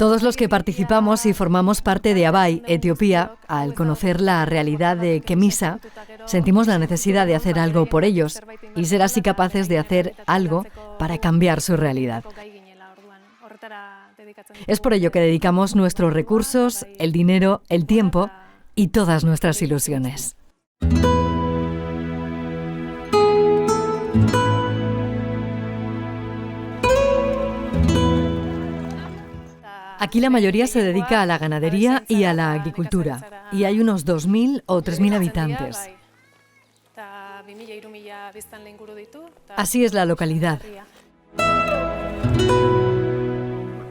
Todos los que participamos y formamos parte de Abai, Etiopía, al conocer la realidad de Kemisa, sentimos la necesidad de hacer algo por ellos y ser así capaces de hacer algo para cambiar su realidad. Es por ello que dedicamos nuestros recursos, el dinero, el tiempo y todas nuestras ilusiones. Aquí la mayoría se dedica a la ganadería y a la agricultura, y hay unos 2.000 o 3.000 habitantes. Así es la localidad.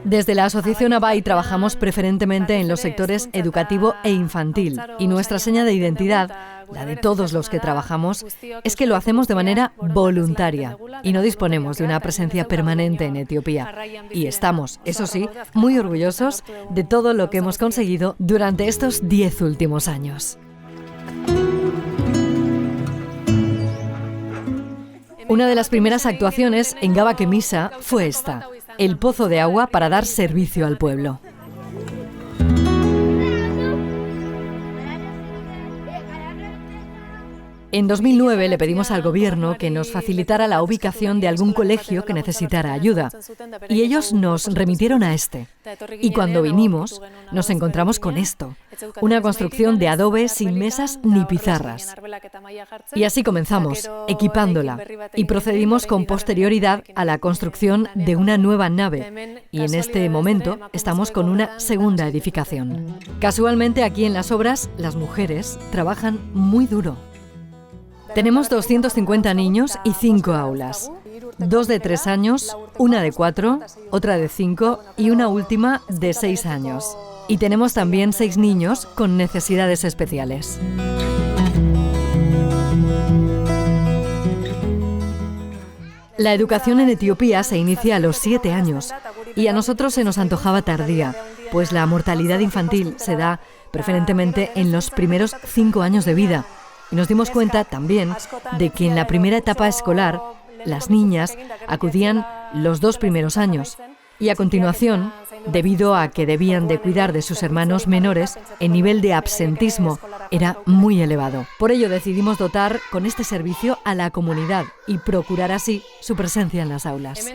Desde la Asociación Abai trabajamos preferentemente en los sectores educativo e infantil, y nuestra seña de identidad, la de todos los que trabajamos, es que lo hacemos de manera voluntaria y no disponemos de una presencia permanente en Etiopía. Y estamos, eso sí, muy orgullosos de todo lo que hemos conseguido durante estos 10 últimos años. Una de las primeras actuaciones en Gaba Kemisa fue esta, el pozo de agua para dar servicio al pueblo. En 2009 le pedimos al gobierno que nos facilitara la ubicación de algún colegio que necesitara ayuda, y ellos nos remitieron a este. Y cuando vinimos, nos encontramos con esto, una construcción de adobe sin mesas ni pizarras. Y así comenzamos, equipándola, y procedimos con posterioridad a la construcción de una nueva nave, y en este momento estamos con una segunda edificación. Casualmente aquí en las obras, las mujeres trabajan muy duro. Tenemos 250 niños y 5 aulas. 2 de 3 años, una de 4, otra de 5 y una última de 6 años. Y tenemos también 6 niños con necesidades especiales. La educación en Etiopía se inicia a los 7 años y a nosotros se nos antojaba tardía, pues la mortalidad infantil se da preferentemente en los primeros 5 años de vida. Y nos dimos cuenta también de que en la primera etapa escolar las niñas acudían los 2 primeros años y a continuación, debido a que debían de cuidar de sus hermanos menores, el nivel de absentismo era muy elevado. Por ello decidimos dotar con este servicio a la comunidad y procurar así su presencia en las aulas.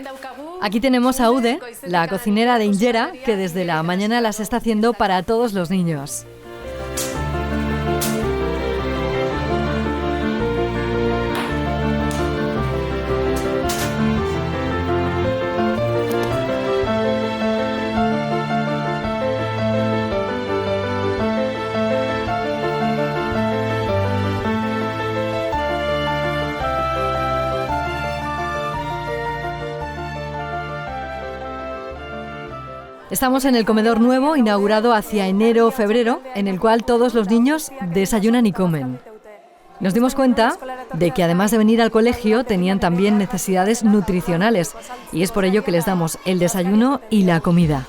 Aquí tenemos a Ude, la cocinera de Injera, que desde la mañana las está haciendo para todos los niños. Estamos en el comedor nuevo, inaugurado hacia enero o febrero, en el cual todos los niños desayunan y comen. Nos dimos cuenta de que además de venir al colegio, tenían también necesidades nutricionales, y es por ello que les damos el desayuno y la comida.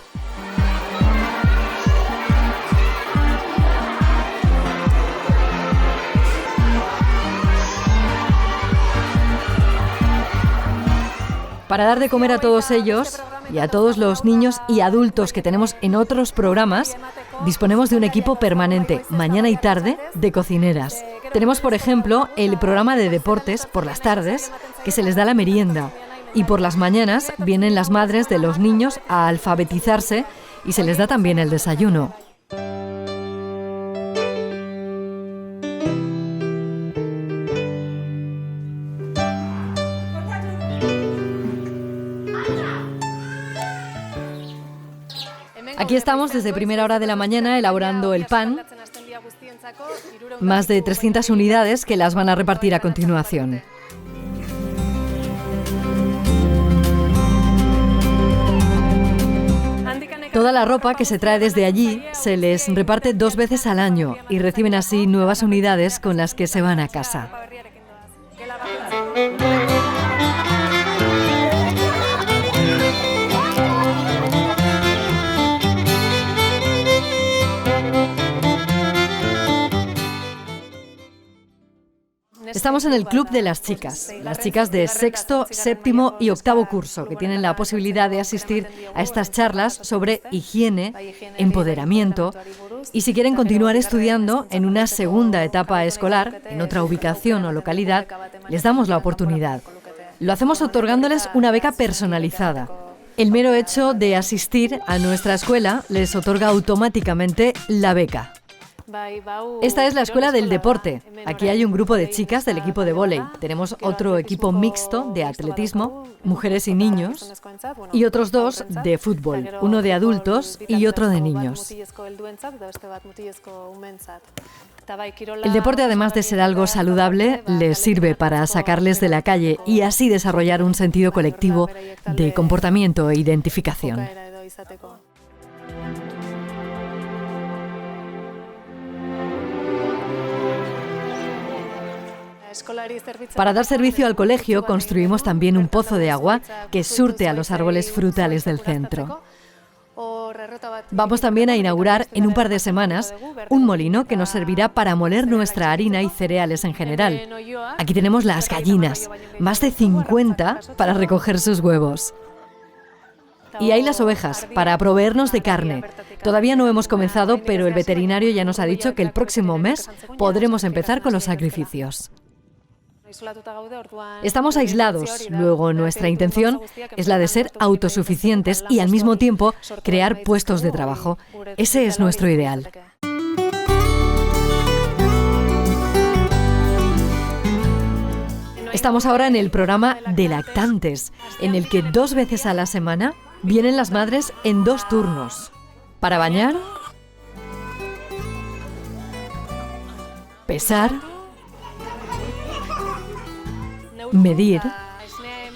Para dar de comer a todos ellos y a todos los niños y adultos que tenemos en otros programas, disponemos de un equipo permanente, mañana y tarde, de cocineras. Tenemos, por ejemplo, el programa de deportes por las tardes, que se les da la merienda, y por las mañanas vienen las madres de los niños a alfabetizarse y se les da también el desayuno. Aquí estamos desde primera hora de la mañana elaborando el pan, más de 300 unidades que las van a repartir a continuación. Toda la ropa que se trae desde allí se les reparte 2 veces al año y reciben así nuevas unidades con las que se van a casa. Estamos en el club de las chicas de sexto, séptimo y octavo curso, que tienen la posibilidad de asistir a estas charlas sobre higiene, empoderamiento, y si quieren continuar estudiando en una segunda etapa escolar, en otra ubicación o localidad, les damos la oportunidad. Lo hacemos otorgándoles una beca personalizada. El mero hecho de asistir a nuestra escuela les otorga automáticamente la beca. Esta es la Escuela del Deporte. Aquí hay un grupo de chicas del equipo de vóley. Tenemos otro equipo mixto de atletismo, mujeres y niños, y otros dos de fútbol, uno de adultos y otro de niños. El deporte, además de ser algo saludable, les sirve para sacarles de la calle y así desarrollar un sentido colectivo de comportamiento e identificación. Para dar servicio al colegio, construimos también un pozo de agua que surte a los árboles frutales del centro. Vamos también a inaugurar en un par de semanas un molino que nos servirá para moler nuestra harina y cereales en general. Aquí tenemos las gallinas, más de 50 para recoger sus huevos. Y hay las ovejas, para proveernos de carne. Todavía no hemos comenzado, pero el veterinario ya nos ha dicho que el próximo mes podremos empezar con los sacrificios. Estamos aislados, luego nuestra intención es la de ser autosuficientes y al mismo tiempo crear puestos de trabajo. Ese es nuestro ideal. Estamos ahora en el programa de lactantes, en el que 2 veces a la semana vienen las madres en 2 turnos. Para bañar, pesar, medir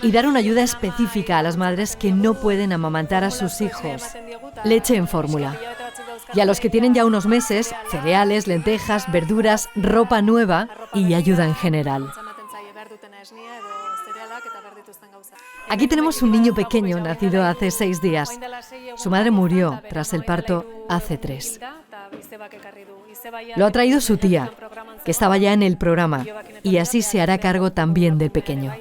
y dar una ayuda específica a las madres que no pueden amamantar a sus hijos. Leche en fórmula. Y a los que tienen ya unos meses, cereales, lentejas, verduras, ropa nueva y ayuda en general. Aquí tenemos un niño pequeño nacido hace 6 días. Su madre murió tras el parto hace 3. Lo ha traído su tía, que estaba ya en el programa, y así se hará cargo también del pequeño.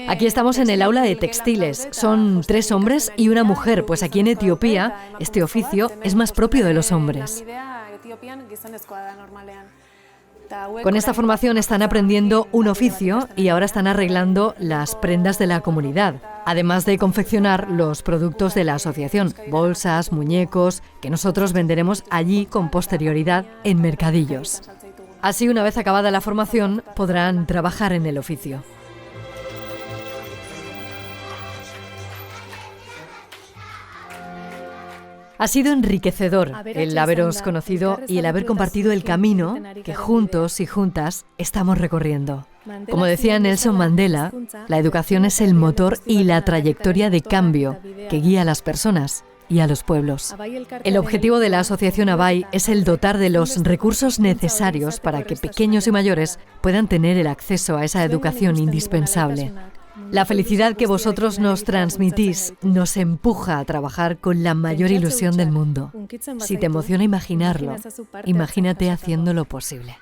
Aquí estamos en el aula de textiles. Son 3 hombres y una mujer, pues aquí en Etiopía este oficio es más propio de los hombres. Con esta formación están aprendiendo un oficio y ahora están arreglando las prendas de la comunidad, además de confeccionar los productos de la asociación, bolsas, muñecos, que nosotros venderemos allí con posterioridad en mercadillos. Así, una vez acabada la formación, podrán trabajar en el oficio. Ha sido enriquecedor el haberos conocido y el haber compartido el camino que juntos y juntas estamos recorriendo. Como decía Nelson Mandela, la educación es el motor y la trayectoria de cambio que guía a las personas y a los pueblos. El objetivo de la Asociación ABAI es el dotar de los recursos necesarios para que pequeños y mayores puedan tener el acceso a esa educación indispensable. La felicidad que vosotros nos transmitís nos empuja a trabajar con la mayor ilusión del mundo. Si te emociona imaginarlo, imagínate haciéndolo posible.